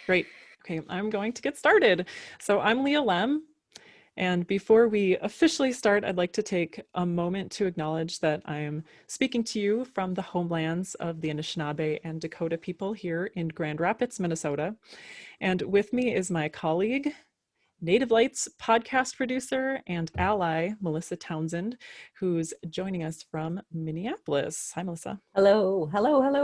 Great. Okay, I'm going to get started. So I'm Leah Lemm, and before we officially start, I'd like to take a moment to acknowledge that I'm speaking to you from the homelands of the Anishinaabe and Dakota people here in Grand Rapids, Minnesota. And with me is my colleague, Native Lights podcast producer and ally, Melissa Townsend, who's joining us from Minneapolis. Hi, Melissa. Hello,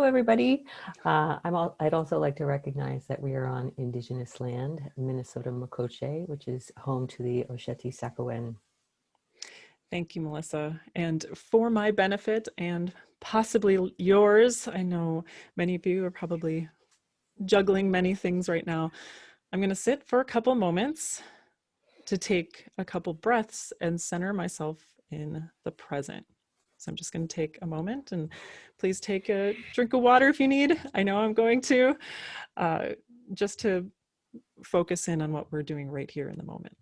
everybody. I'd also like to recognize that we are on Indigenous land, Minnesota Makoche, which is home to the Oceti-Sakowin. Thank you, Melissa. And for my benefit and possibly yours, I know many of you are probably juggling many things right now. I'm going to sit for a couple moments to take a couple breaths and center myself in the present. So I'm just going to take a moment, and please take a drink of water if you need. I know I'm going to, just to focus in on what we're doing right here in the moment.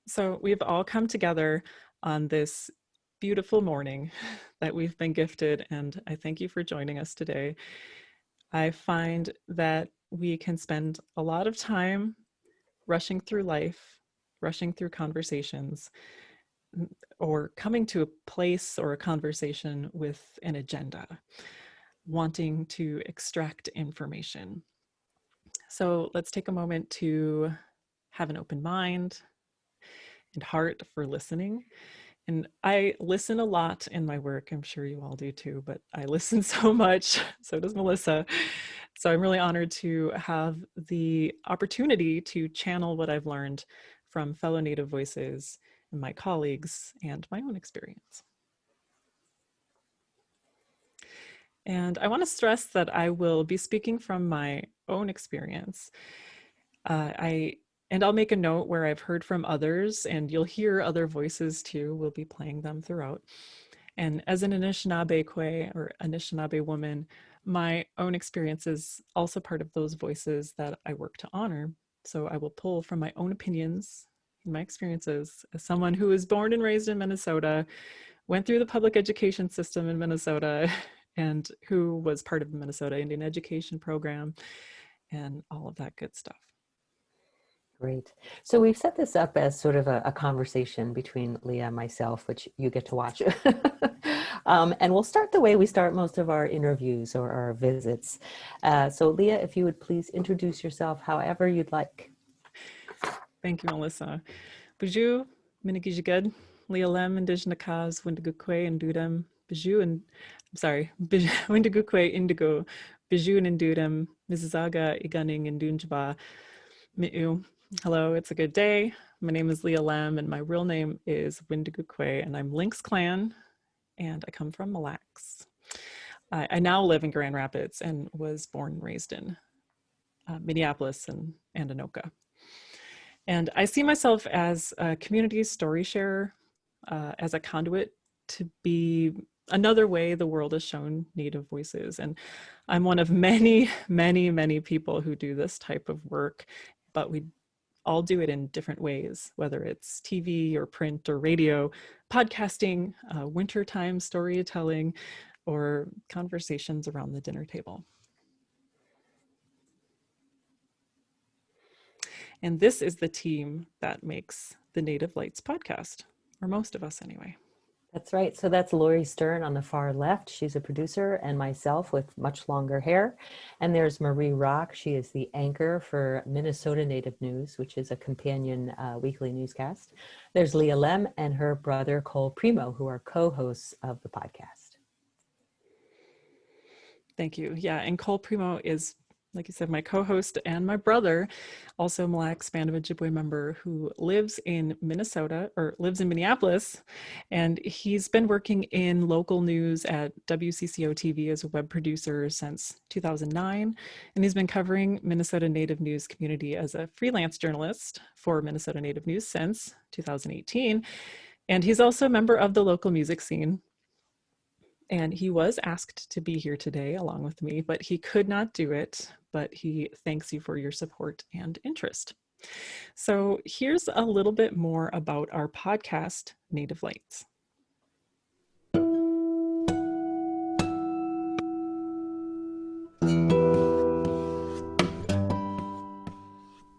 So we've all come together on this beautiful morning that we've been gifted, and I thank you for joining us today. I find that we can spend a lot of time rushing through life, rushing through conversations, or coming to a place or a conversation with an agenda, wanting to extract information. So let's take a moment to have an open mind and heart for listening. And I listen a lot in my work. I'm sure you all do too, but I listen so much. So does Melissa. So I'm really honored to have the opportunity to channel what I've learned from fellow Native voices and my colleagues and my own experience. And I want to stress that I will be speaking from my own experience. And I'll make a note where I've heard from others, and you'll hear other voices too. We'll be playing them throughout. And as an Anishinaabe Kwe or Anishinaabe woman, my own experience is also part of those voices that I work to honor. So I will pull from my own opinions and my experiences as someone who was born and raised in Minnesota, went through the public education system in Minnesota, and who was part of the Minnesota Indian Education Program and all of that good stuff. Great. So we've set this up as sort of a conversation between Leah and myself, which you get to watch. And we'll start the way we start most of our interviews or our visits. So Leah, if you would please introduce yourself however you'd like. Thank you, Melissa. Bijou, Minigijigad, Leah Lemm, Indigenous, Windagukwe, and Dudam, Bijou, and Windagukwe, Indigo, Bijou and Indudam, Mississauga, Igunning, and Dunjaba, Mi'u. Hello, it's a good day. My name is Leah Lemm, and my real name is Windagukwe, and I'm Lynx Clan, and I come from Mille Lacs. I now live in Grand Rapids and was born and raised in Minneapolis and Anoka. And I see myself as a community story sharer, as a conduit to be another way the world has shown Native voices. And I'm one of many, many, many people who do this type of work, but we all do it in different ways, whether it's TV or print or radio, podcasting, wintertime storytelling, or conversations around the dinner table. And this is the team that makes the Native Lights podcast, or most of us anyway. That's right. So that's Lori Stern on the far left. She's a producer, and myself with much longer hair. And there's Marie Rock. She is the anchor for Minnesota Native News, which is a companion weekly newscast. There's Leah Lemm and her brother Cole Primo, who are co-hosts of the podcast. Thank you. Yeah, and Cole Primo is, like you said, my co-host and my brother, also Mille Lacs Band of Ojibwe member who lives in Minnesota, or lives in Minneapolis. And he's been working in local news at WCCO TV as a web producer since 2009. And he's been covering Minnesota Native News community as a freelance journalist for Minnesota Native News since 2018. And he's also a member of the local music scene. And he was asked to be here today along with me, but he could not do it. But he thanks you for your support and interest. So here's a little bit more about our podcast, Native Lights.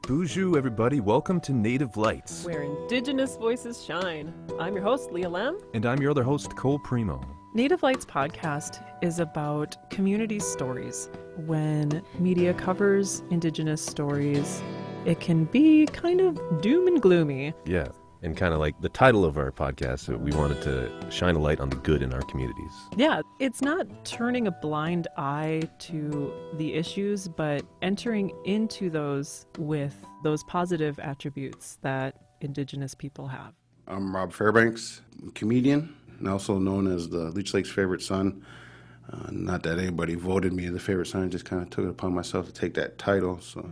Bonjour, everybody. Welcome to Native Lights. Where Indigenous voices shine. I'm your host, Leah Lemm. And I'm your other host, Cole Primo. Native Lights podcast is about community stories. When media covers Indigenous stories, it can be kind of doom and gloomy. Yeah, and kind of like the title of our podcast, we wanted to shine a light on the good in our communities. Yeah, it's not turning a blind eye to the issues, but entering into those with those positive attributes that Indigenous people have. I'm Rob Fairbanks, comedian, and also known as the Leech Lake's favorite son. Not that anybody voted me the favorite son, I just kind of took it upon myself to take that title. So.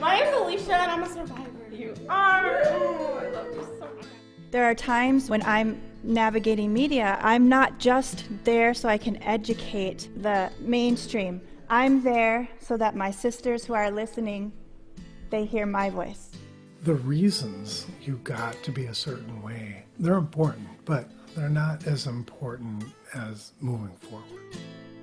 My name is Alicia, and I'm a survivor. You are. Oh, I love you so much. There are times when I'm navigating media, I'm not just there so I can educate the mainstream. I'm there so that my sisters who are listening, they hear my voice. The reasons you got to be a certain way, they're important, but they're not as important as moving forward.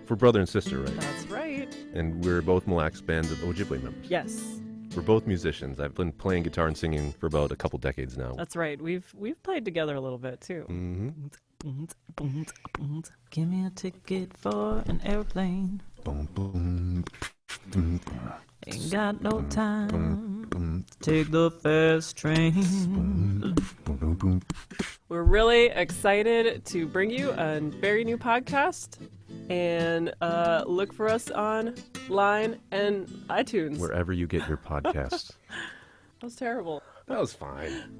We're brother and sister, right? That's right. And we're both Mille Lacs bands of Ojibwe members. Yes. We're both musicians. I've been playing guitar and singing for about a couple decades now. That's right. We've played together a little bit too. Mm-hmm. Give me a ticket for an airplane. Boom, boom. Ain't got no time. Take the fast train. We're really excited to bring you a very new podcast, and look for us online and iTunes. Wherever you get your podcasts. That was terrible. That was fine.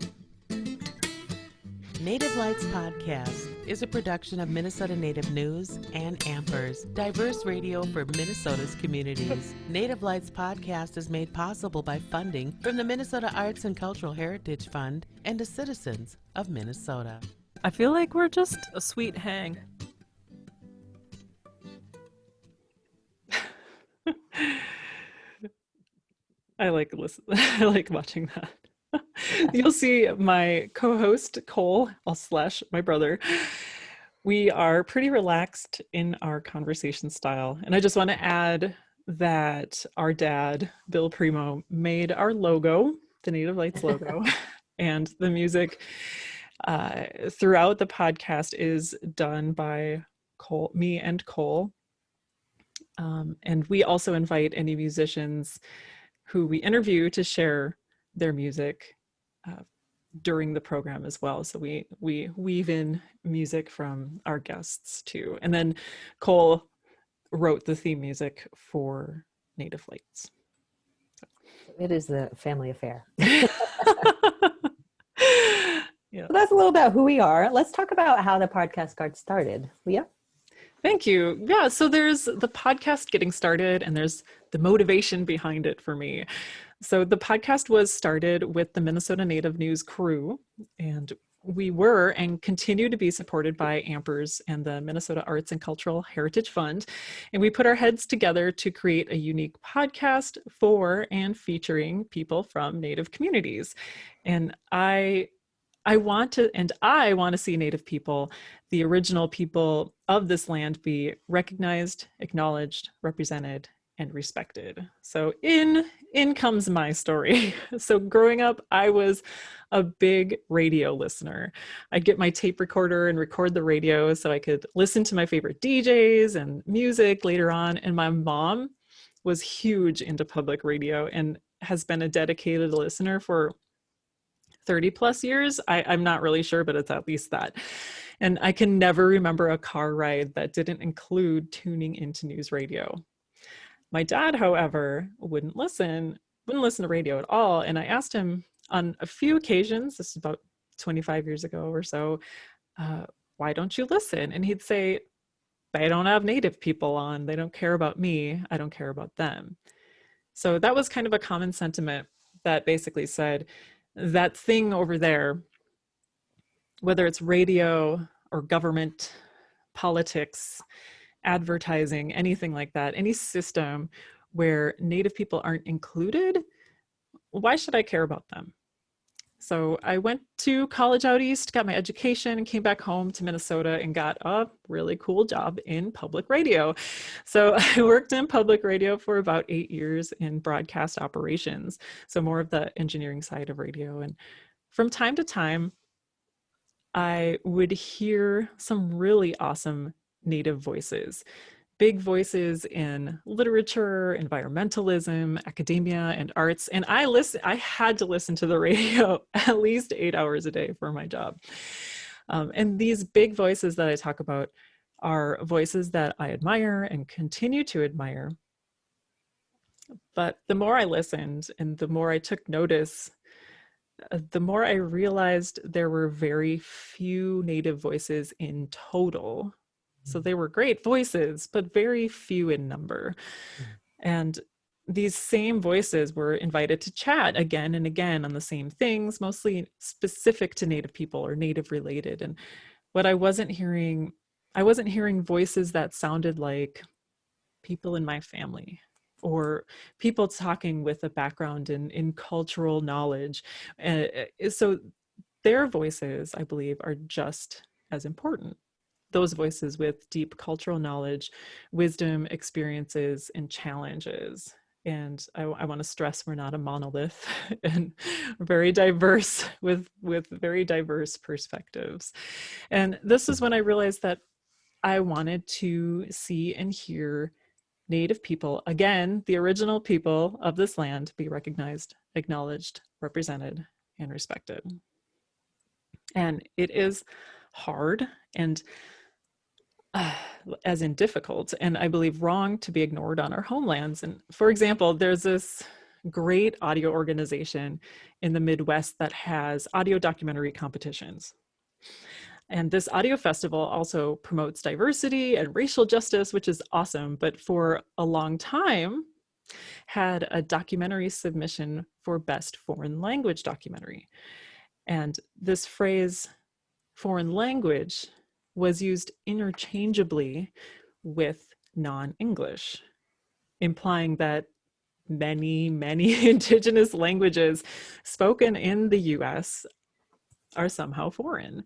Native Lights Podcast is a production of Minnesota Native News and Ampers, diverse radio for Minnesota's communities. Native Lights Podcast is made possible by funding from the Minnesota Arts and Cultural Heritage Fund and the citizens of Minnesota. I feel like we're just a sweet hang. I like watching that. You'll see my co-host Cole / my brother. We are pretty relaxed in our conversation style, and I just want to add that our dad Bill Primo made our logo, the Native Lights logo, and the music throughout the podcast is done by Cole, me and Cole. And we also invite any musicians who we interview to share their music during the program as well. So we weave in music from our guests too. And then Cole wrote the theme music for Native Lights. It is the family affair. Yeah. So that's a little about who we are. Let's talk about how the podcast got started. Leah? Thank you. Yeah, so there's the podcast getting started, and there's the motivation behind it for me. So the podcast was started with the Minnesota Native News crew, and we were and continue to be supported by Ampers and the Minnesota Arts and Cultural Heritage Fund. And we put our heads together to create a unique podcast for and featuring people from Native communities. And I want to see Native people, the original people of this land, be recognized, acknowledged, represented, and respected. So in comes my story. So growing up, I was a big radio listener. I'd get my tape recorder and record the radio so I could listen to my favorite DJs and music later on. And my mom was huge into public radio and has been a dedicated listener for 30 plus years. I'm not really sure, but it's at least that. And I can never remember a car ride that didn't include tuning into news radio. My dad, however, wouldn't listen to radio at all. And I asked him on a few occasions, this is about 25 years ago or so, why don't you listen? And he'd say, they don't have Native people on. They don't care about me. I don't care about them. So that was kind of a common sentiment that basically said, that thing over there, whether it's radio or government, politics, advertising, anything like that, any system where Native people aren't included, why should I care about them? So I went to college out east, got my education, and came back home to Minnesota and got a really cool job in public radio. So I worked in public radio for about 8 years in broadcast operations, so more of the engineering side of radio. And from time to time, I would hear some really awesome Native voices. Big voices in literature, environmentalism, academia, and arts. And I had to listen to the radio at least 8 hours a day for my job. And these big voices that I talk about are voices that I admire and continue to admire. But the more I listened and the more I took notice, the more I realized there were very few Native voices in total. So they were great voices, but very few in number. And these same voices were invited to chat again and again on the same things, mostly specific to Native people or Native related. And what I wasn't hearing voices that sounded like people in my family or people talking with a background in cultural knowledge. So their voices, I believe, are just as important. Those voices with deep cultural knowledge, wisdom, experiences, and challenges. And I want to stress we're not a monolith and very diverse with very diverse perspectives. And this is when I realized that I wanted to see and hear Native people, again, the original people of this land, be recognized, acknowledged, represented, and respected. And it is hard and as in difficult, and I believe wrong to be ignored on our homelands. And for example, there's this great audio organization in the Midwest that has audio documentary competitions. And this audio festival also promotes diversity and racial justice, which is awesome, but for a long time had a documentary submission for best foreign language documentary. And this phrase, foreign language, was used interchangeably with non-English, implying that many Indigenous languages spoken in the US are somehow foreign.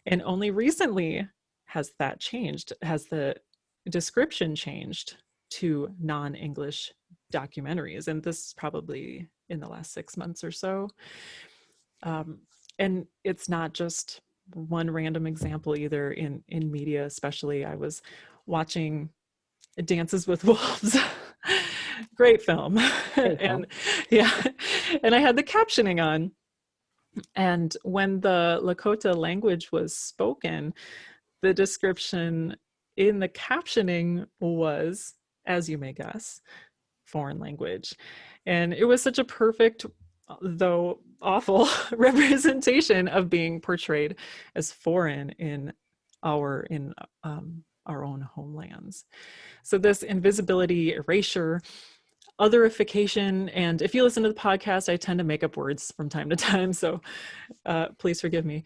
And only recently has that changed, has the description changed to non-English documentaries. And this is probably in the last 6 months or so. And it's not just one random example either in media, especially. I was watching Dances with Wolves. Great film. And yeah, and I had the captioning on. And when the Lakota language was spoken, the description in the captioning was, as you may guess, foreign language. And it was such a perfect, though awful, representation of being portrayed as foreign in our own homelands. So this invisibility, erasure, otherification, and if you listen to the podcast, I tend to make up words from time to time, so please forgive me,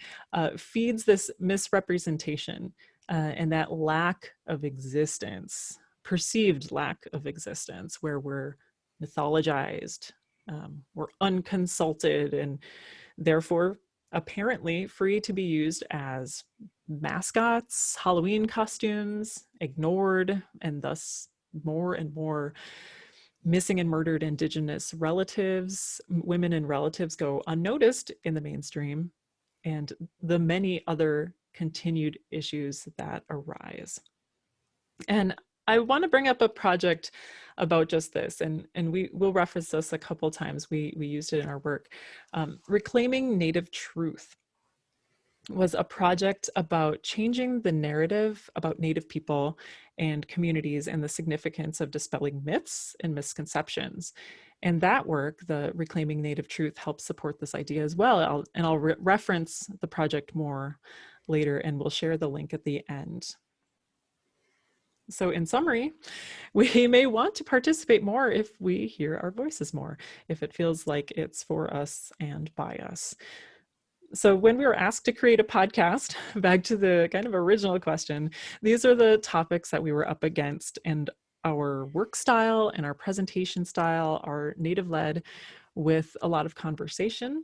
feeds this misrepresentation and that lack of existence, perceived lack of existence, where we're mythologized, we're unconsulted, and therefore apparently free to be used as mascots, Halloween costumes, ignored, and thus more and more missing and murdered Indigenous relatives, women and relatives go unnoticed in the mainstream, and the many other continued issues that arise. And I want to bring up a project about just this, and we will reference this a couple times. We used it in our work. Reclaiming Native Truth was a project about changing the narrative about Native people and communities and the significance of dispelling myths and misconceptions. And that work, the Reclaiming Native Truth, helps support this idea as well. I'll reference the project more later, and we'll share the link at the end. So in summary, we may want to participate more if we hear our voices more, if it feels like it's for us and by us. So when we were asked to create a podcast, back to the kind of original question, these are the topics that we were up against, and our work style and our presentation style are Native-led. with a lot of conversation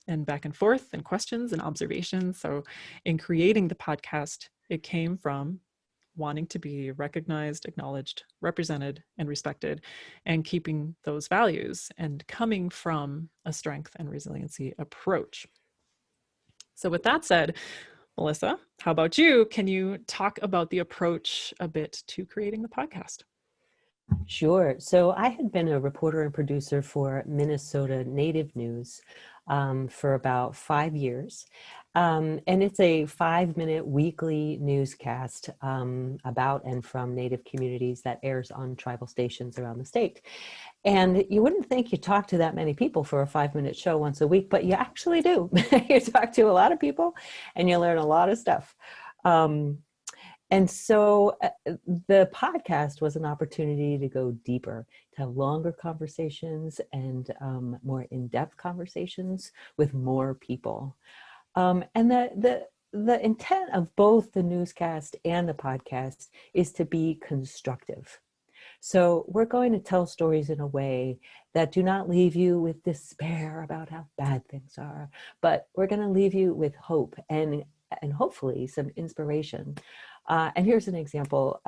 and back and forth and questions and observations. So in creating the podcast, it came from wanting to be recognized, acknowledged, represented, and respected, and keeping those values and coming from a strength and resiliency approach. So with that said, Melissa, how about you? Can you talk about the approach a bit to creating the podcast? Sure. So I had been a reporter and producer for Minnesota Native News for about 5 years. And it's a 5-minute weekly newscast about and from Native communities that airs on tribal stations around the state. And you wouldn't think you talk to that many people for a 5-minute show once a week, but you actually do. You talk to a lot of people and you learn a lot of stuff. And so the podcast was an opportunity to go deeper, to have longer conversations and more in-depth conversations with more people. And the intent of both the newscast and the podcast is to be constructive. So we're going to tell stories in a way that do not leave you with despair about how bad things are, but we're going to leave you with hope and hopefully some inspiration. And here's an example.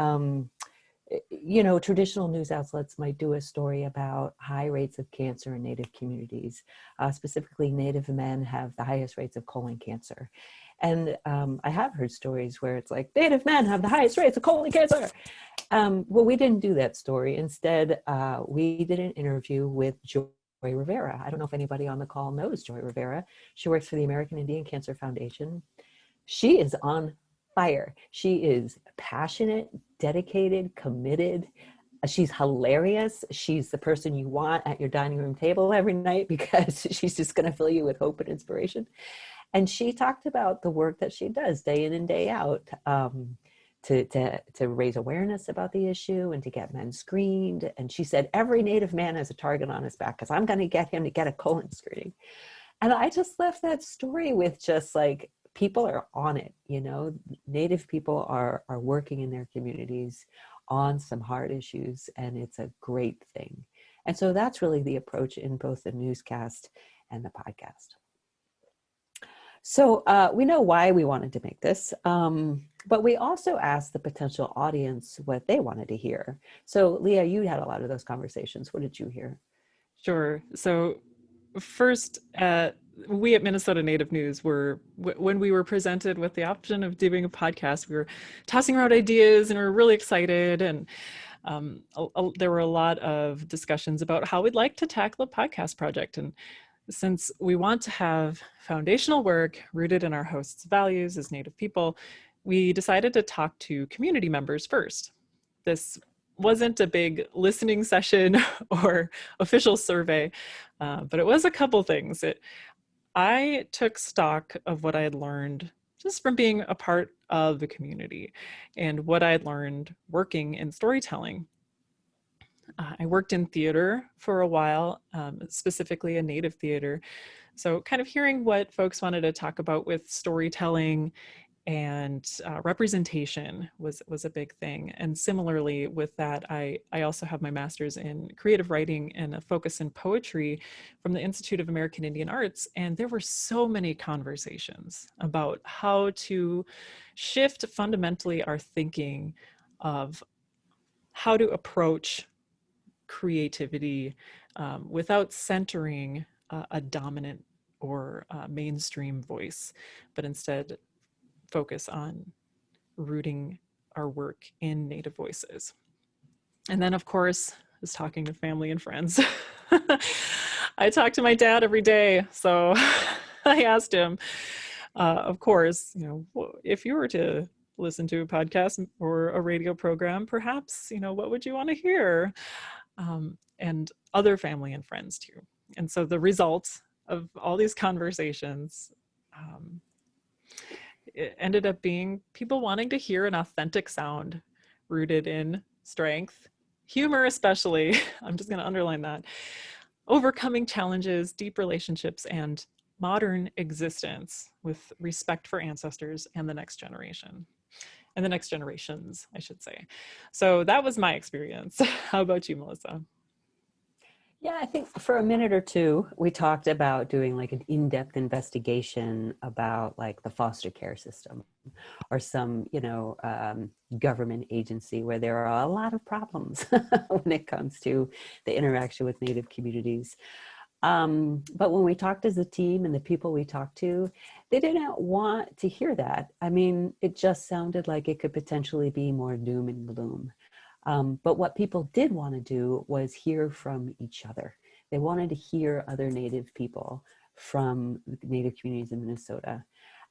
Traditional news outlets might do a story about high rates of cancer in Native communities. Specifically, Native men have the highest rates of colon cancer. And I have heard stories where it's like, Native men have the highest rates of colon cancer. Well, we didn't do that story. Instead, we did an interview with Joy Rivera. I don't know if anybody on the call knows Joy Rivera. She works for the American Indian Cancer Foundation. She is on fire. She is passionate, dedicated, committed. She's hilarious. She's the person you want at your dining room table every night because she's just going to fill you with hope and inspiration. And she talked about the work that she does day in and day out to raise awareness about the issue and to get men screened. And she said, every Native man has a target on his back because I'm going to get him to get a colon screening. And I just left that story with just like, people are on it, Native people are working in their communities on some hard issues, and it's a great thing. And so that's really the approach in both the newscast and the podcast. So we know why we wanted to make this, but we also asked the potential audience what they wanted to hear. So Leah, you had a lot of those conversations. What did you hear? Sure. So first, we at Minnesota Native News when we were presented with the option of doing a podcast, we were tossing around ideas and we were really excited. And there were a lot of discussions about how we'd like to tackle a podcast project. And since we want to have foundational work rooted in our hosts' values as Native people, we decided to talk to community members first. This wasn't a big listening session or official survey, but it was a couple things. I took stock of what I had learned just from being a part of the community and what I had learned working in storytelling. I worked in theater for a while, specifically in Native theater. So kind of hearing what folks wanted to talk about with storytelling and representation was a big thing. And similarly with that, I also have my master's in creative writing and a focus in poetry from the Institute of American Indian Arts. And there were so many conversations about how to shift fundamentally our thinking of how to approach creativity without centering a dominant or mainstream voice, but instead focus on rooting our work in Native voices. And then, of course, I was talking to family and friends. I talk to my dad every day, so I asked him, of course, if you were to listen to a podcast or a radio program, perhaps, what would you want to hear? And other family and friends too. And so the results of all these conversations, it ended up being people wanting to hear an authentic sound rooted in strength, humor especially, I'm just going to underline that, overcoming challenges, deep relationships, and modern existence with respect for ancestors and the next generation. And the next generations, I should say. So that was my experience. How about you, Melissa? Yeah, I think for a minute or two, we talked about doing like an in-depth investigation about like the foster care system or some, government agency where there are a lot of problems when it comes to the interaction with Native communities. But when we talked as a team and the people we talked to, they didn't want to hear that. I mean, it just sounded like it could potentially be more doom and gloom. But what people did want to do was hear from each other. They wanted to hear other Native people from Native communities in Minnesota.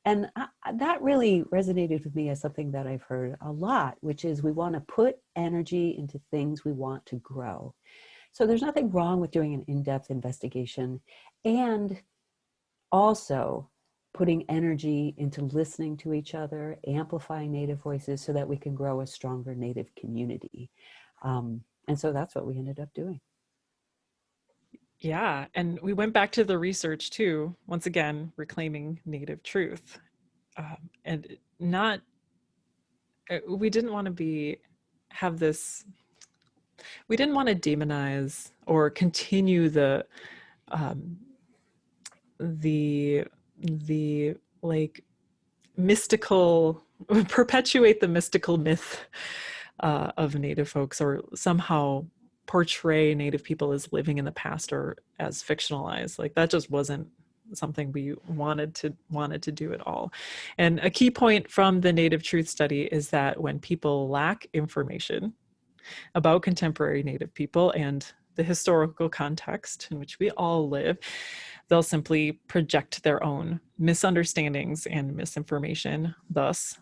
And that really resonated with me as something that I've heard a lot, which is we want to put energy into things we want to grow. So there's nothing wrong with doing an in-depth investigation and also putting energy into listening to each other, amplifying Native voices so that we can grow a stronger Native community. And so that's what we ended up doing. Yeah, and we went back to the research too, once again, reclaiming Native truth. And not, we didn't want to have this, we didn't want to demonize or continue the like mystical, perpetuate the mystical myth of Native folks, or somehow portray Native people as living in the past or as fictionalized. Like that just wasn't something we wanted to do at all. And a key point from the Native Truth Study is that when people lack information about contemporary Native people and the historical context in which we all live, they'll simply project their own misunderstandings and misinformation, thus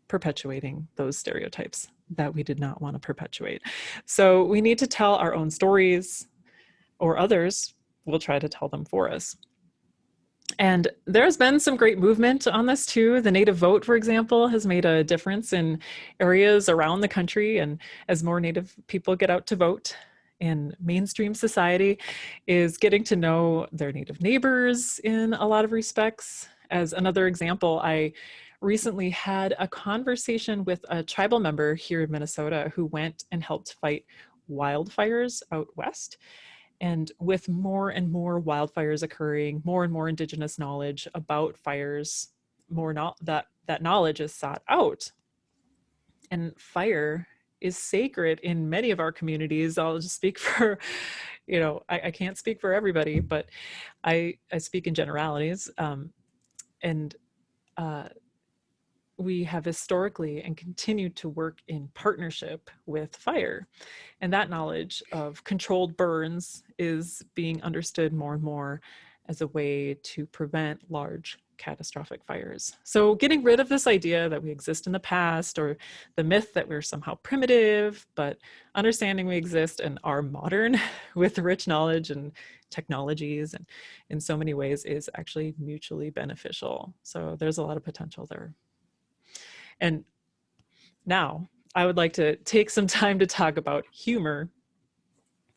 perpetuating those stereotypes that we did not want to perpetuate. So we need to tell our own stories, or others will try to tell them for us. And there's been some great movement on this too. The Native vote, for example, has made a difference in areas around the country. And as more Native people get out to vote, and mainstream society is getting to know their Native neighbors in a lot of respects. As another example, I recently had a conversation with a tribal member here in Minnesota who went and helped fight wildfires out west. And with more and more wildfires occurring, more and more Indigenous knowledge about fires, that knowledge is sought out. And fire is sacred in many of our communities. I'll just speak for, I can't speak for everybody, but I speak in generalities. And we have historically and continue to work in partnership with fire. And that knowledge of controlled burns is being understood more and more as a way to prevent large catastrophic fires. So getting rid of this idea that we exist in the past, or the myth that we're somehow primitive, but understanding we exist and are modern with rich knowledge and technologies, and in so many ways is actually mutually beneficial. So there's a lot of potential there. And now I would like to take some time to talk about humor,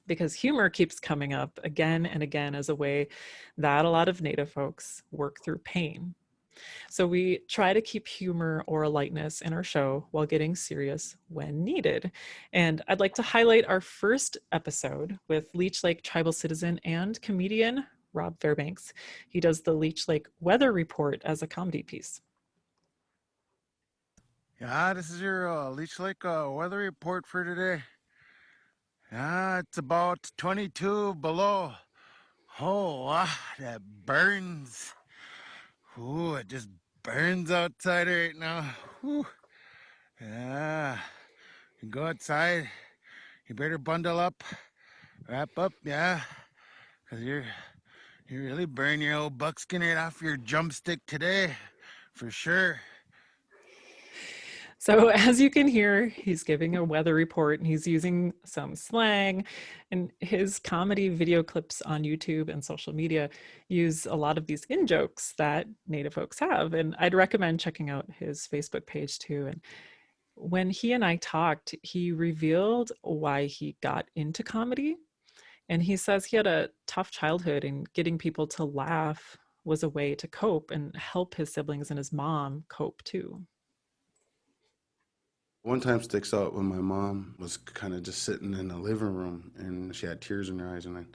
because humor keeps coming up again and again as a way that a lot of Native folks work through pain. So we try to keep humor or lightness in our show while getting serious when needed. And I'd like to highlight our first episode with Leech Lake tribal citizen and comedian Rob Fairbanks. He does the Leech Lake weather report as a comedy piece. Yeah, this is your Leech Lake weather report for today. Yeah, it's about 22 below. Oh, that burns. Ooh, it just burns outside right now. Ooh. Yeah, you go outside. You better bundle up, wrap up, yeah, because you really burn your old buckskin right off your drumstick today, for sure. So as you can hear, he's giving a weather report and he's using some slang, and his comedy video clips on YouTube and social media use a lot of these in-jokes that Native folks have. And I'd recommend checking out his Facebook page too. And when he and I talked, he revealed why he got into comedy. And he says he had a tough childhood, and getting people to laugh was a way to cope and help his siblings and his mom cope too. One time sticks out when my mom was kind of just sitting in the living room and she had tears in her eyes, and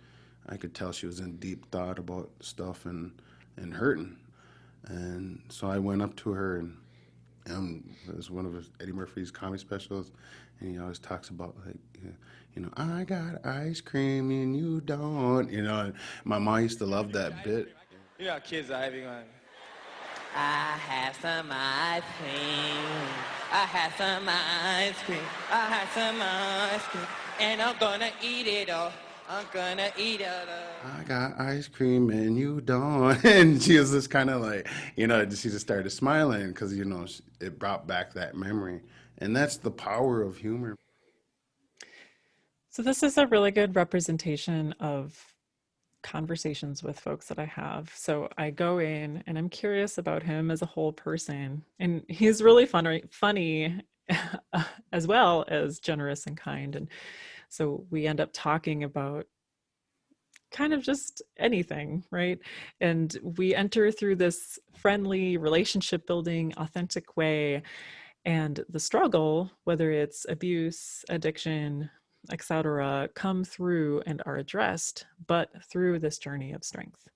I could tell she was in deep thought about stuff and hurting. And so I went up to her, and it was one of Eddie Murphy's comedy specials, and he always talks about, like, I got ice cream and you don't, and my mom used to love that bit. You know how kids are having one. I have some ice cream. I have some ice cream. I have some ice cream. And I'm gonna eat it all. I'm gonna eat it all. I got ice cream and you don't. And she was just kind of like, she just started smiling because, it brought back that memory. And that's the power of humor. So this is a really good representation of conversations with folks that I have. So I go in and I'm curious about him as a whole person. And he's really funny as well as generous and kind. And so we end up talking about kind of just anything, right? And we enter through this friendly, relationship building, authentic way. And the struggle, whether it's abuse, addiction, etc., come through and are addressed, but through this journey of strength.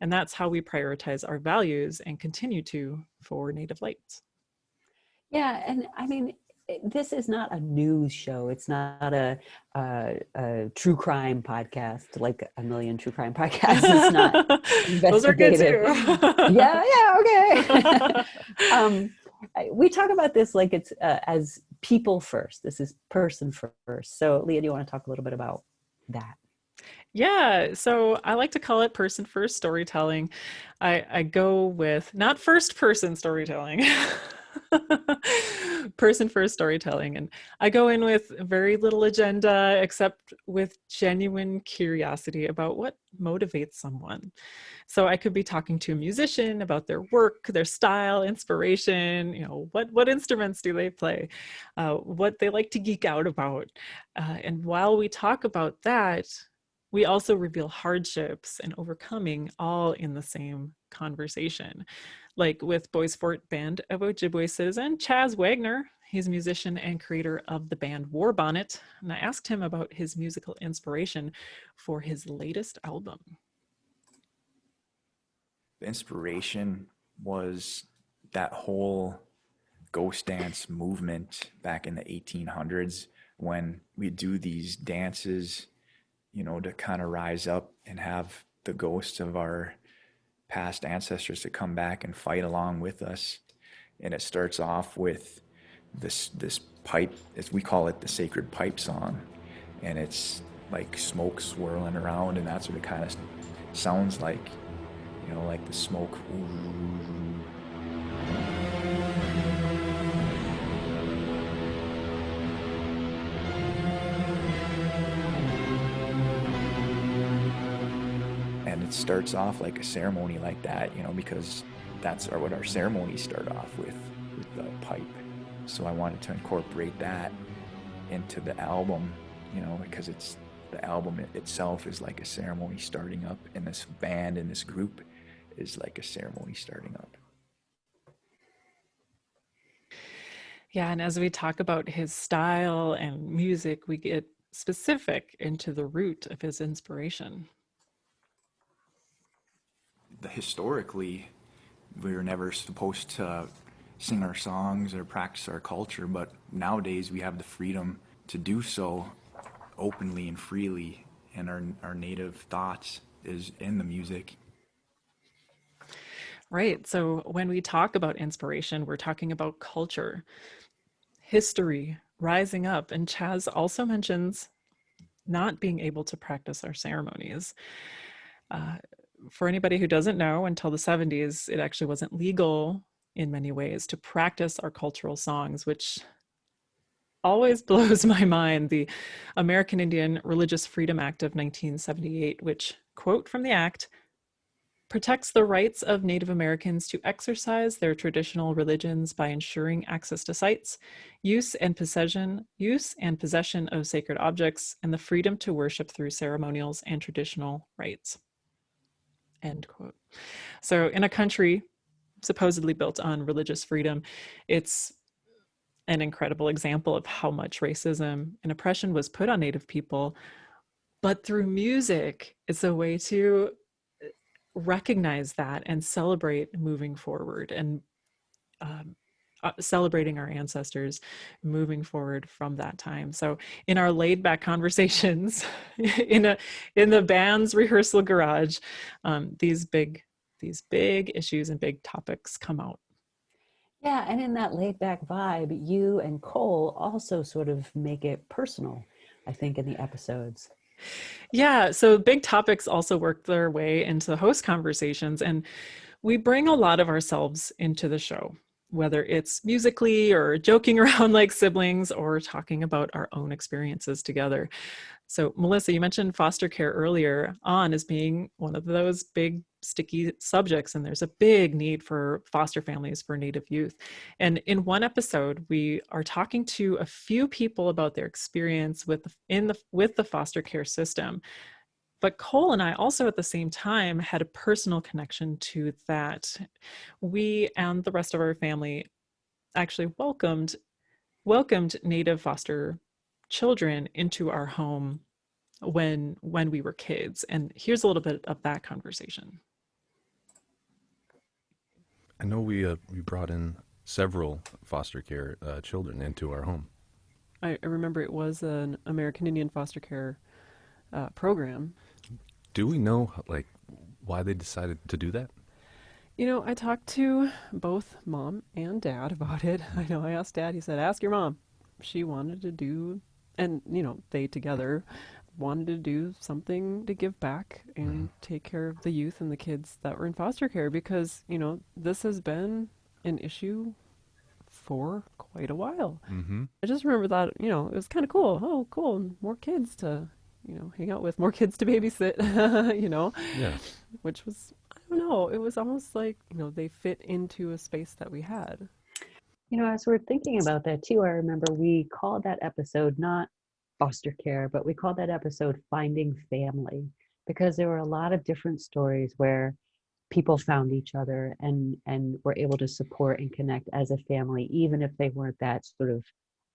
And that's how we prioritize our values and continue to for Native Lights. Yeah, and I mean, this is not a news show. It's not a true crime podcast like a million true crime podcasts. It's not Those are good too. Okay. We talk about this like it's as people first. This is person first. So Leah, do you want to talk a little bit about that? Yeah, so I like to call it person first storytelling. I go with not first person storytelling, person first storytelling. And I go in with very little agenda, except with genuine curiosity about what motivates someone. So I could be talking to a musician about their work, their style, inspiration, what instruments do they play, what they like to geek out about. And while we talk about that, we also reveal hardships and overcoming all in the same conversation. Like with Boys Fort Band of Ojibwe citizen Chaz Wagner. He's a musician and creator of the band War Bonnet. And I asked him about his musical inspiration for his latest album. The inspiration was that whole ghost dance movement back in the 1800s when we do these dances, to kind of rise up and have the ghosts of our past ancestors to come back and fight along with us. And it starts off with this pipe, as we call it, the sacred pipe song. And it's like smoke swirling around, and that's what it kind of sounds like, like the smoke. And it starts off like a ceremony like that, because that's what our ceremonies start off with the pipe. So I wanted to incorporate that into the album, because the album itself is like a ceremony starting up, and this band and this group is like a ceremony starting up. Yeah, and as we talk about his style and music, we get specific into the root of his inspiration. Historically, we were never supposed to sing our songs or practice our culture, but nowadays we have the freedom to do so openly and freely, and our native thoughts is in the music. Right. So when we talk about inspiration, we're talking about culture, history, rising up. And Chaz also mentions not being able to practice our ceremonies. For anybody who doesn't know, until the 70s, it actually wasn't legal in many ways to practice our cultural songs, which always blows my mind. The American Indian Religious Freedom Act of 1978, which, quote from the act, protects the rights of Native Americans to exercise their traditional religions by ensuring access to sites, use and possession of sacred objects, and the freedom to worship through ceremonials and traditional rites. End quote. So in a country supposedly built on religious freedom, it's an incredible example of how much racism and oppression was put on Native people. But through music, it's a way to recognize that and celebrate moving forward, and celebrating our ancestors moving forward from that time. So in our laid back conversations in the band's rehearsal garage, these big issues and big topics come out. Yeah, and in that laid back vibe, you and Cole also sort of make it personal, I think, in the episodes. Yeah, so big topics also work their way into host conversations, and we bring a lot of ourselves into the show, whether it's musically or joking around like siblings or talking about our own experiences together. So Melissa, you mentioned foster care earlier on as being one of those big sticky subjects, and there's a big need for foster families for Native youth. And in one episode, we are talking to a few people about their experience with the foster care system. But Cole and I also at the same time had a personal connection to that. We and the rest of our family actually welcomed Native foster children into our home when we were kids. And here's a little bit of that conversation. I know we brought in several foster care children into our home. I remember it was an American Indian foster care program. Do we know like why they decided to do that? You know, I talked to both mom and dad about it. I know I asked dad, he said, ask your mom. She wanted to do, and you know, they together wanted to do something to give back and take care of the youth and the kids that were in foster care, because, you know, this has been an issue for quite a while. Mm-hmm. I just remember that, you know, it was kind of cool. Oh, cool. More kids to, you know, hang out with, more kids to babysit, you know, yeah. Which was, I don't know, it was almost like, you know, they fit into a space that we had. You know, as we're thinking about that too, I remember we called that episode not foster care, but we called that episode Finding Family, because there were a lot of different stories where people found each other and were able to support and connect as a family, even if they weren't that sort of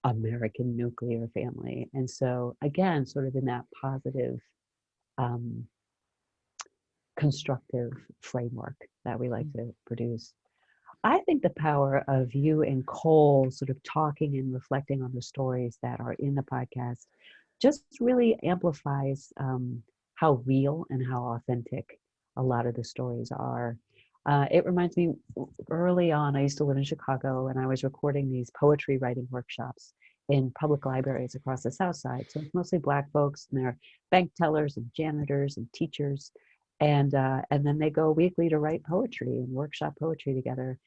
American nuclear family. And so again, sort of in that positive, constructive framework that we like to produce. I think the power of you and Cole sort of talking and reflecting on the stories that are in the podcast just really amplifies how real and how authentic a lot of the stories are. It reminds me, early on, I used to live in Chicago, and I was recording these poetry writing workshops in public libraries across the South Side. So it's mostly Black folks, and they're bank tellers and janitors and teachers. And then they go weekly to write poetry and workshop poetry together.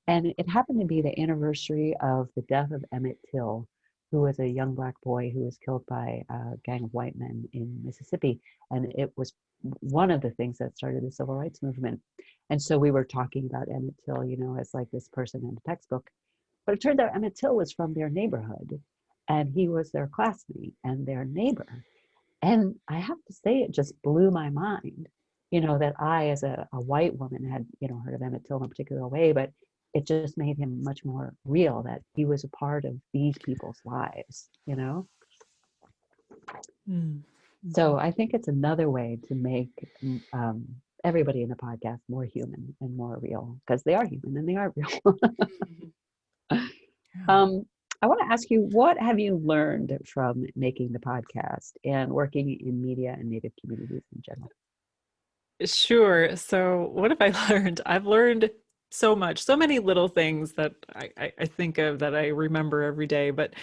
And it happened to be the anniversary of the death of Emmett Till, who was a young Black boy who was killed by a gang of white men in Mississippi. And it was one of the things that started the civil rights movement. And so we were talking about Emmett Till, you know, as like this person in the textbook. But it turned out Emmett Till was from their neighborhood, and he was their classmate and their neighbor. And I have to say, it just blew my mind, you know, that I, as a white woman, had, you know, heard of Emmett Till in a particular way, but it just made him much more real, that he was a part of these people's lives, you know? Mm-hmm. So I think it's another way to make everybody in the podcast more human and more real, because they are human and they are real. I want to ask you, what have you learned from making the podcast and working in media and Native communities in general? Sure. So what have I learned? I've learned so much, so many little things that I think of that I remember every day. But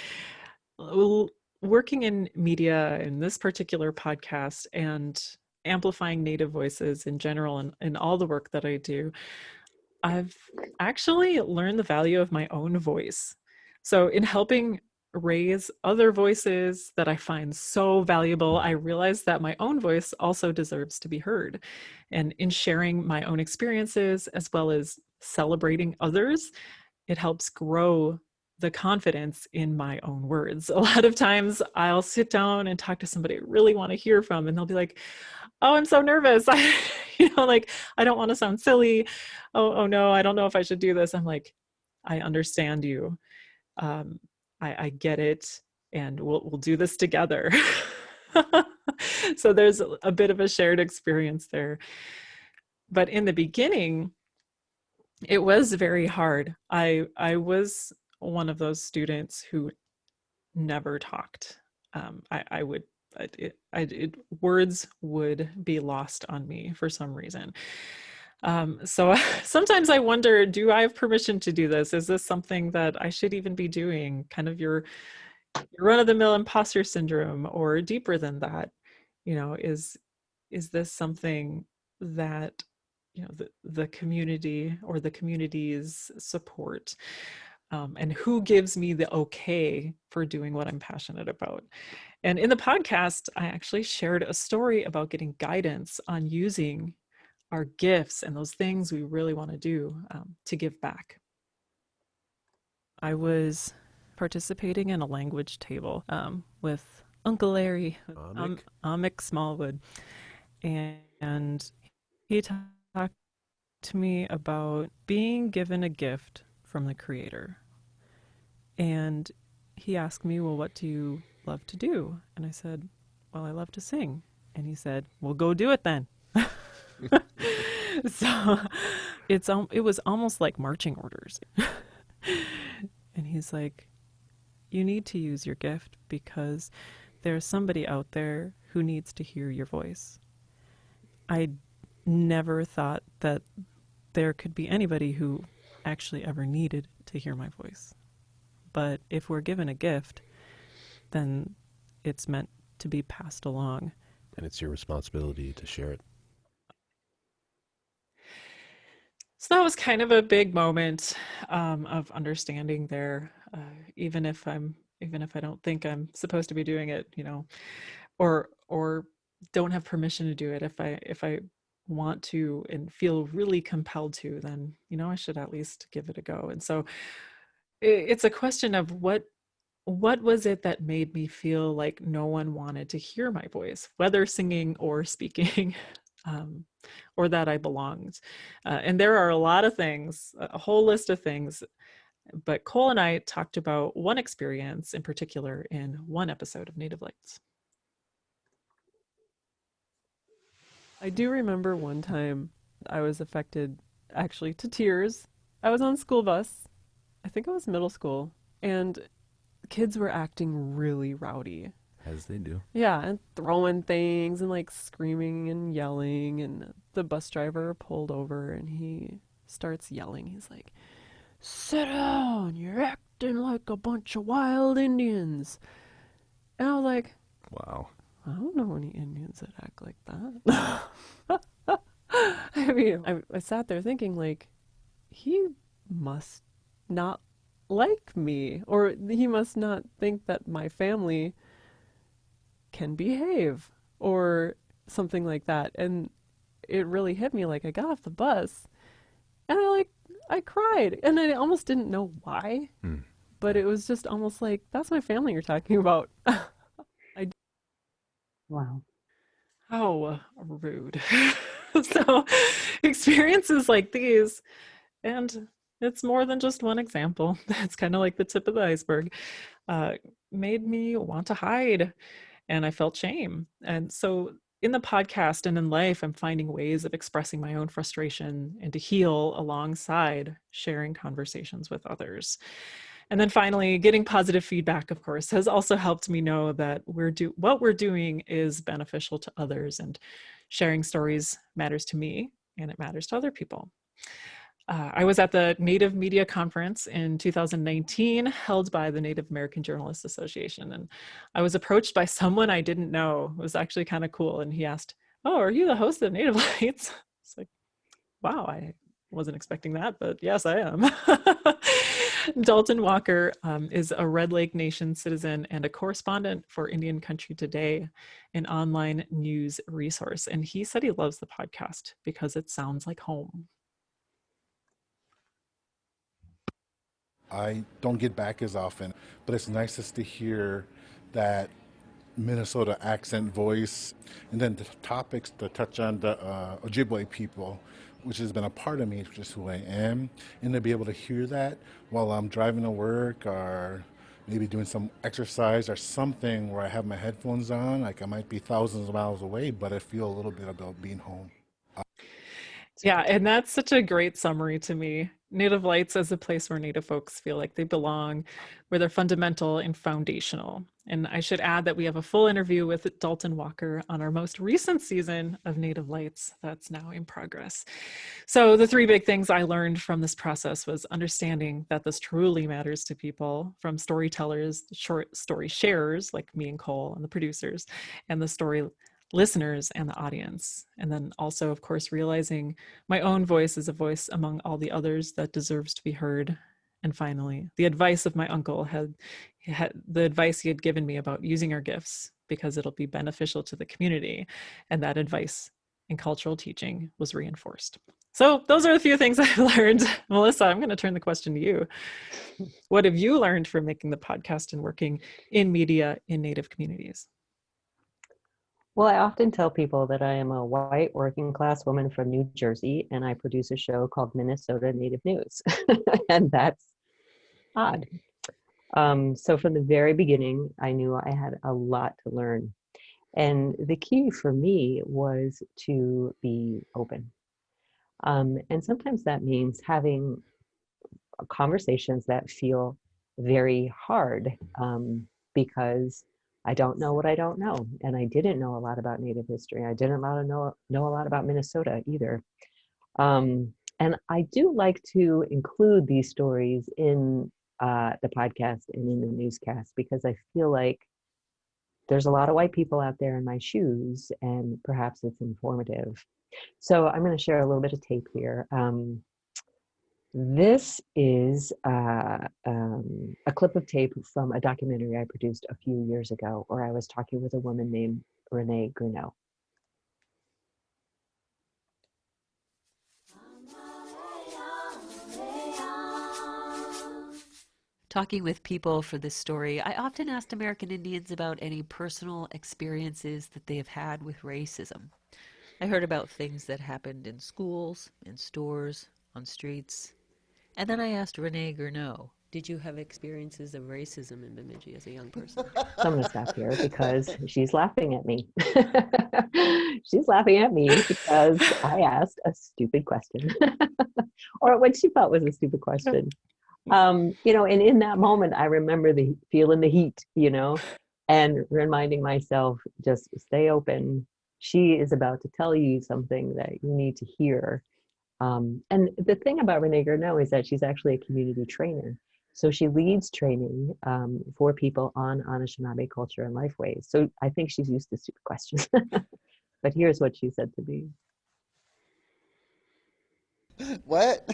working in media in this particular podcast and amplifying Native voices in general and in all the work that I do, I've actually learned the value of my own voice. So in helping raise other voices that I find so valuable, I realized that my own voice also deserves to be heard. And in sharing my own experiences as well as celebrating others, it helps grow the confidence in my own words. A lot of times I'll sit down and talk to somebody I really want to hear from, and they'll be like, oh, I'm so nervous. I don't want to sound silly. Oh no, I don't know if I should do this. I'm like, I understand you. I get it, and we'll do this together. So there's a bit of a shared experience there. But in the beginning, it was very hard. I was one of those students who never talked. Words would be lost on me for some reason. So sometimes I wonder, do I have permission to do this? Is this something that I should even be doing? Kind of your run-of-the-mill imposter syndrome, or deeper than that? Is this something that the community or the communities support? And who gives me the okay for doing what I'm passionate about? And in the podcast, I actually shared a story about getting guidance on using our gifts and those things we really want to do to give back. I was participating in a language table with Uncle Larry, Amick Smallwood, and he talked to me about being given a gift from the Creator. And he asked me, well, what do you love to do? And I said, well, I love to sing. And he said, well, go do it then. So it was almost like marching orders. And he's like, you need to use your gift because there's somebody out there who needs to hear your voice. I never thought that there could be anybody who actually ever needed to hear my voice. But if we're given a gift, then it's meant to be passed along. And it's your responsibility to share it. So that was kind of a big moment of understanding there, even if I don't think I'm supposed to be doing it, or don't have permission to do it. If I want to and feel really compelled to, then I should at least give it a go. And so it's a question of what was it that made me feel like no one wanted to hear my voice, whether singing or speaking, or that I belonged. And there are a lot of things, a whole list of things, but Cole and I talked about one experience in particular in one episode of Native Lights. I do remember one time I was affected actually to tears. I was on a school bus. I think it was middle school, and kids were acting really rowdy. As they do. Yeah, and throwing things and like screaming and yelling, and the bus driver pulled over and he starts yelling. He's like, sit down, you're acting like a bunch of wild Indians. And I was like, wow, I don't know any Indians that act like that. I mean, I sat there thinking, like, he must not like me, or he must not think that my family can behave, or something like that. And it really hit me. Like, I got off the bus and I cried, and I almost didn't know why, but it was just almost like, that's my family you're talking about. Wow. How rude. So experiences like these, and it's more than just one example, it's kind of like the tip of the iceberg, made me want to hide, and I felt shame. And so in the podcast and in life, I'm finding ways of expressing my own frustration and to heal alongside sharing conversations with others. And then finally, getting positive feedback, of course, has also helped me know that what we're doing is beneficial to others, and sharing stories matters to me, and it matters to other people. I was at the Native Media Conference in 2019, held by the Native American Journalists Association, and I was approached by someone I didn't know. It was actually kind of cool, and he asked, "Oh, are you the host of Native Lights?" It's like, wow, I wasn't expecting that, but yes, I am. Dalton Walker is a Red Lake Nation citizen and a correspondent for Indian Country Today, an online news resource. And he said he loves the podcast because it sounds like home. I don't get back as often, but it's nice just to hear that Minnesota accent voice, and then the topics to touch on the Ojibwe people, which has been a part of me, it's just who I am. And to be able to hear that while I'm driving to work or maybe doing some exercise or something where I have my headphones on, like I might be thousands of miles away, but I feel a little bit about being home. Yeah, and that's such a great summary to me. Native Lights as a place where Native folks feel like they belong, where they're fundamental and foundational. And I should add that we have a full interview with Dalton Walker on our most recent season of Native Lights that's now in progress. So the three big things I learned from this process was understanding that this truly matters to people, from storytellers, short story sharers like me and Cole and the producers, and the story listeners and the audience. And then also, of course, realizing my own voice is a voice among all the others that deserves to be heard. And finally, the advice of my uncle had the advice he had given me about using our gifts because it'll be beneficial to the community. And that advice in cultural teaching was reinforced. So those are the few things I've learned. Melissa, I'm going to turn the question to you. What have you learned from making the podcast and working in media in Native communities? Well, I often tell people that I am a white working class woman from New Jersey, and I produce a show called Minnesota Native News. And that's odd. So from the very beginning, I knew I had a lot to learn. And the key for me was to be open. And sometimes that means having conversations that feel very hard because I don't know what I don't know. And I didn't know a lot about Native history. I didn't know a lot about Minnesota either. And I do like to include these stories in the podcast and in the newscast because I feel like there's a lot of white people out there in my shoes and perhaps it's informative. So I'm going to share a little bit of tape here. This is a clip of tape from a documentary I produced a few years ago where I was talking with a woman named Renee Grunow. Talking with people for this story, I often asked American Indians about any personal experiences that they have had with racism. I heard about things that happened in schools, in stores, on streets. And then I asked Renee Grunow, did you have experiences of racism in Bemidji as a young person? So I'm going to stop here because she's laughing at me. She's laughing at me because I asked a stupid question or what she felt was a stupid question. And in that moment, I remember feeling the heat, and reminding myself, just stay open. She is about to tell you something that you need to hear. And the thing about Renee Grunow is that she's actually a community trainer. So she leads training for people on Anishinaabe culture and lifeways. So I think she's used to stupid questions. But here's what she said to me. What?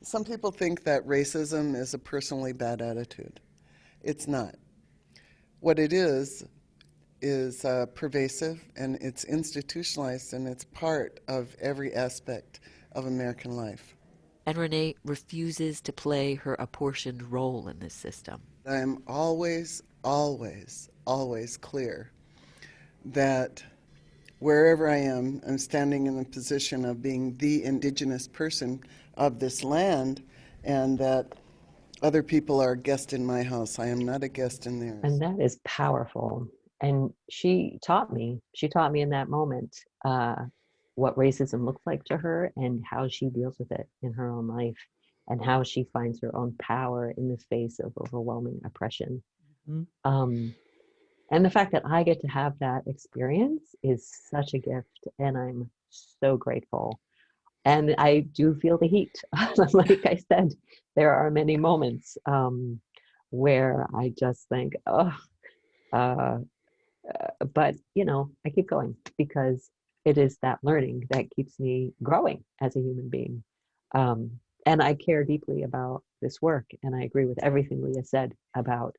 Some people think that racism is a personally bad attitude. It's not. What it is pervasive and it's institutionalized and it's part of every aspect of American life. And Renee refuses to play her apportioned role in this system. I'm always, always, always clear that wherever I am, I'm standing in the position of being the Indigenous person of this land, and that other people are a guest in my house. I am not a guest in theirs. And that is powerful. And she taught me in that moment what racism looks like to her and how she deals with it in her own life and how she finds her own power in the face of overwhelming oppression. Mm-hmm. And the fact that I get to have that experience is such a gift, and I'm so grateful. And I do feel the heat. Like I said, there are many moments where I just think, but I keep going because it is that learning that keeps me growing as a human being. And I care deeply about this work, and I agree with everything Leah said about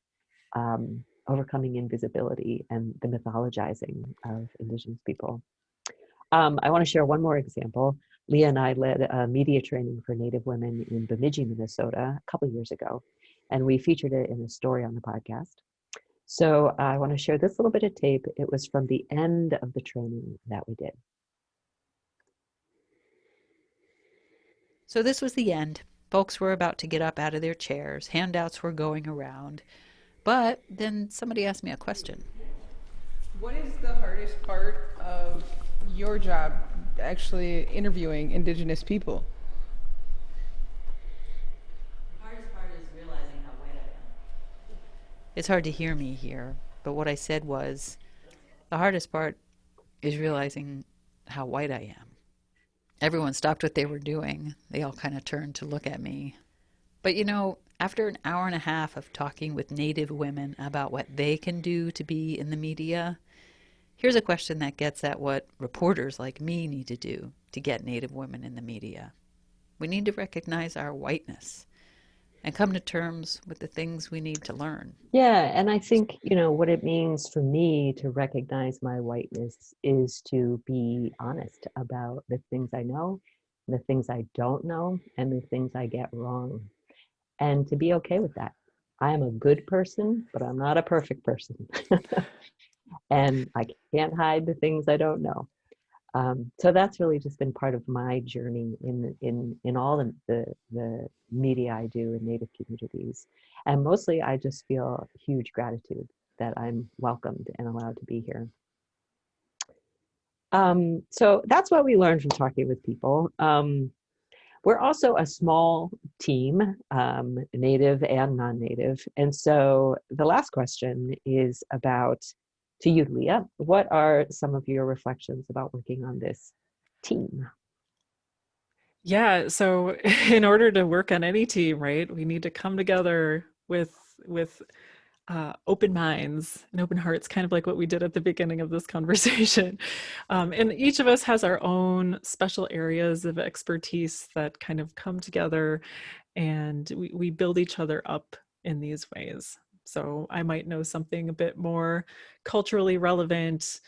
overcoming invisibility and the mythologizing of Indigenous people. I want to share one more example. Leah and I led a media training for Native women in Bemidji, Minnesota, a couple years ago, and we featured it in a story on the podcast. So I want to share this little bit of tape. It was from the end of the training that we did. So this was the end. Folks were about to get up out of their chairs. Handouts were going around. But then somebody asked me a question. What is the hardest part of your job, actually interviewing Indigenous people? Hardest part is realizing how white I am. It's hard to hear me here, but what I said was, the hardest part is realizing how white I am. Everyone stopped what they were doing. They all kind of turned to look at me. But you know, after an hour and a half of talking with Native women about what they can do to be in the media, here's a question that gets at what reporters like me need to do to get Native women in the media. We need to recognize our whiteness and come to terms with the things we need to learn. Yeah, and I think, you know, what it means for me to recognize my whiteness is to be honest about the things I know, the things I don't know, and the things I get wrong, and to be okay with that. I am a good person, but I'm not a perfect person. And I can't hide the things I don't know. So that's really just been part of my journey in all the media I do in Native communities. And mostly I just feel huge gratitude that I'm welcomed and allowed to be here. So that's what we learned from talking with people. We're also a small team, Native and non-Native. And so the last question is about, to you, Leah, what are some of your reflections about working on this team? Yeah, so in order to work on any team, right, we need to come together with open minds and open hearts, kind of like what we did at the beginning of this conversation. And each of us has our own special areas of expertise that kind of come together, and we build each other up in these ways. So I might know something a bit more culturally relevant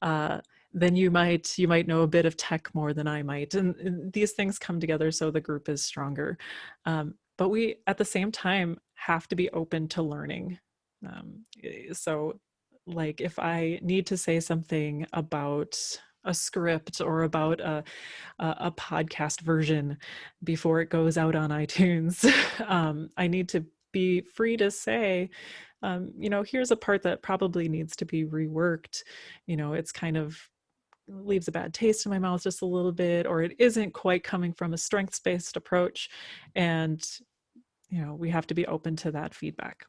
than you might. You might know a bit of tech more than I might. And these things come together so the group is stronger. But we, at the same time, have to be open to learning. So like if I need to say something about a script or about a podcast version before it goes out on iTunes, I need to be free to say, you know, here's a part that probably needs to be reworked. You know, it's kind of leaves a bad taste in my mouth just a little bit, or it isn't quite coming from a strengths-based approach. And, you know, we have to be open to that feedback.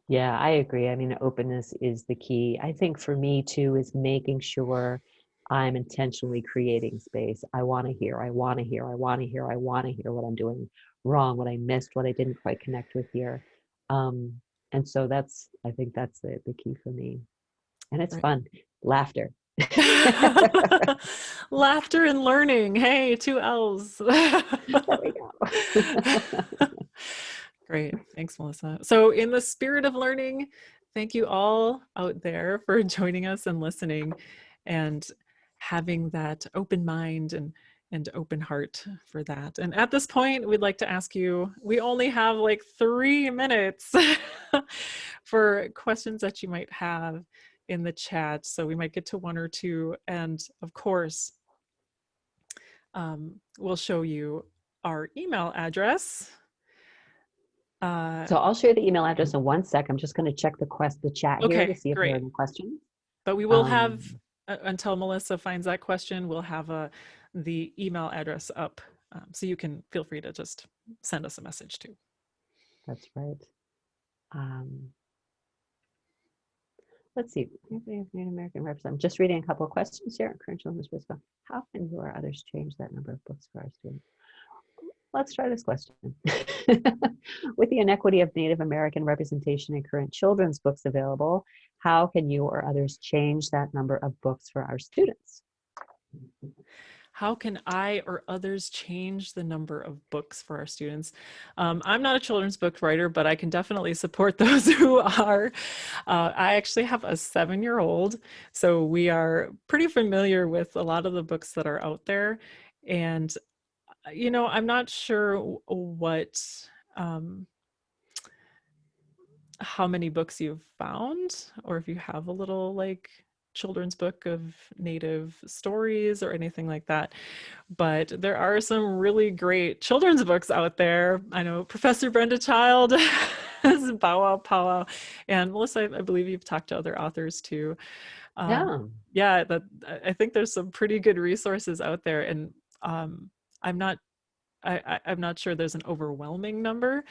Yeah, I agree. I mean, openness is the key. I think for me too is making sure I'm intentionally creating space. I want to hear, I want to hear, I want to hear, I want to hear what I'm doing wrong, what I missed, what I didn't quite connect with here. And so I think that's the key for me. And it's fun. Laughter. Laughter and learning. Hey, 2 L's. There we go. Great. Thanks, Melissa. So in the spirit of learning, thank you all out there for joining us and listening and having that open mind and open heart for that. And at this point, we'd like to ask you, we only have like 3 minutes for questions that you might have in the chat. So we might get to 1 or 2. And of course, we'll show you our email address. So I'll share the email address in 1 sec. I'm just going to check the chat here to see if there are any questions. But we will have, until Melissa finds that question, we'll have the email address up. So you can feel free to just send us a message too. That's right. Let's see. American reps. I'm just reading a couple of questions here. Current children's books. How can you or others change that number of books for our students? Let's try this question. With the inequity of Native American representation in current children's books available, how can you or others change that number of books for our students? How can I or others change the number of books for our students? I'm not a children's book writer, but I can definitely support those who are. I actually have a 7-year-old, so we are pretty familiar with a lot of the books that are out there. And you know, I'm not sure what how many books you've found, or if you have a little like children's book of Native stories or anything like that. But there are some really great children's books out there. I know Professor Brenda Child has Bow Wow Powwow, and Melissa, I believe you've talked to other authors too. Yeah, I think there's some pretty good resources out there, and I'm not I'm not sure there's an overwhelming number,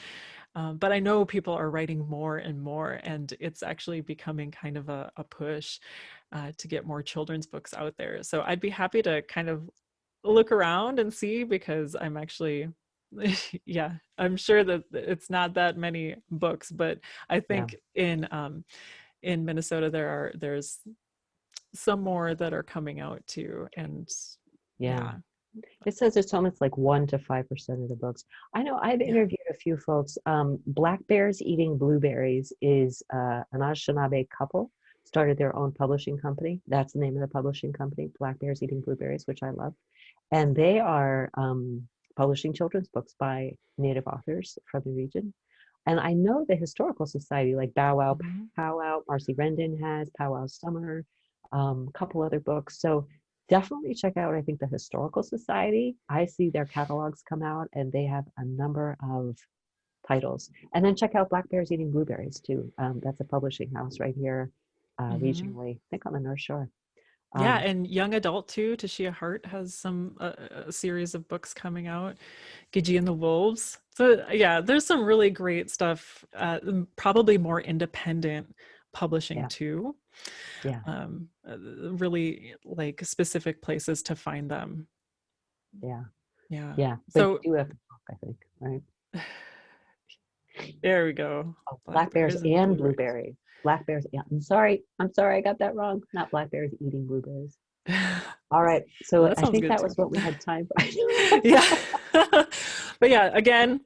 but I know people are writing more and more, and it's actually becoming kind of a push to get more children's books out there. So I'd be happy to kind of look around and see, because I'm actually, yeah, I'm sure that it's not that many books, but I think in Minnesota there's some more that are coming out too, and yeah. It says it's almost like 1 to 5% of the books. I know I've interviewed a few folks. Black Bears Eating Blueberries is an Anishinaabe couple, started their own publishing company. That's the name of the publishing company, Black Bears Eating Blueberries, which I love. And they are publishing children's books by Native authors from the region. And I know the Historical Society, like Bow Wow Powwow, Marcy Rendon has Powwow Summer, a couple other books. So definitely check out, I think, the Historical Society. I see their catalogs come out, and they have a number of titles. And then check out Black Bears Eating Blueberries too. That's a publishing house right here regionally, I think on the North Shore. Yeah, and young adult too. Tashia Hart has some a series of books coming out. Gidgee and the Wolves. So yeah, there's some really great stuff. Probably more independent publishing too. Yeah. Really like specific places to find them. Yeah. Yeah. Yeah. So but you have a book, I think, right? There we go. Oh, Black Bears and Blueberries. Black Bears. Yeah. I'm sorry. I got that wrong. Not Black Bears Eating Blueberries. All right. So Well, I think that too. was what we had time for. Yeah. But yeah, again,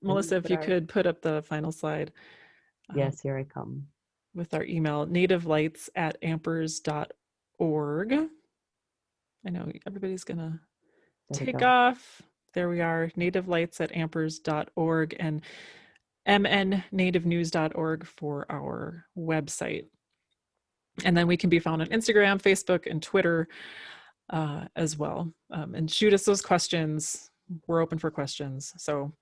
Melissa, if you could put up the final slide. Yes, here I come. With our email, nativelights@ampers.org. I know everybody's gonna take off. There we are, nativelights@ampers.org, and mnnativenews.org for our website. And then we can be found on Instagram, Facebook, and Twitter as well. And shoot us those questions. We're open for questions. So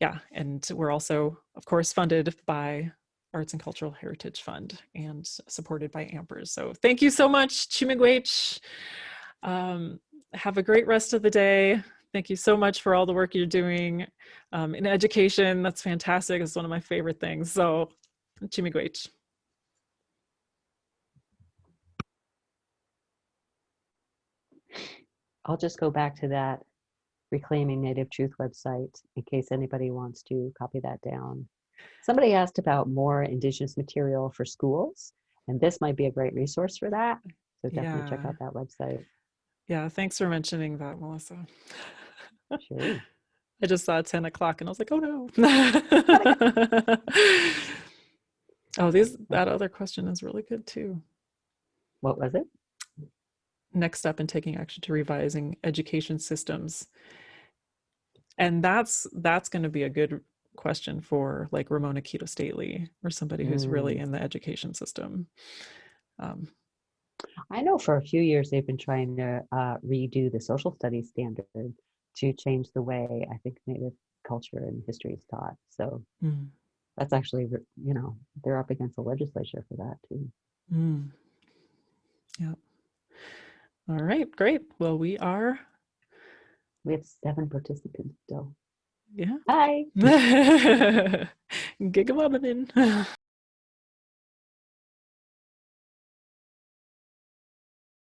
yeah, and we're also, of course, funded by Arts and Cultural Heritage Fund and supported by Ampers. So thank you so much, Chimigwech. Have a great rest of the day. Thank you so much for all the work you're doing in education. That's fantastic. It's one of my favorite things. So Chimigwech. I'll just go back to that Reclaiming Native Truth website in case anybody wants to copy that down. Somebody asked about more Indigenous material for schools, and this might be a great resource for that. So definitely check out that website. Yeah, thanks for mentioning that, Melissa. Sure. I just saw 10 o'clock and I was like, oh no. Oh, that other question is really good too. What was it? Next step in taking action to revising education systems. And that's going to be a good question for like Ramona Keto Stately or somebody who's really in the education system. I know for a few years they've been trying to redo the social studies standard to change the way I think Native culture and history is taught. So that's actually, they're up against the legislature for that too. Yeah. All right, great. Well, we have 7 participants still. Yeah. Hi. Gigabobbin.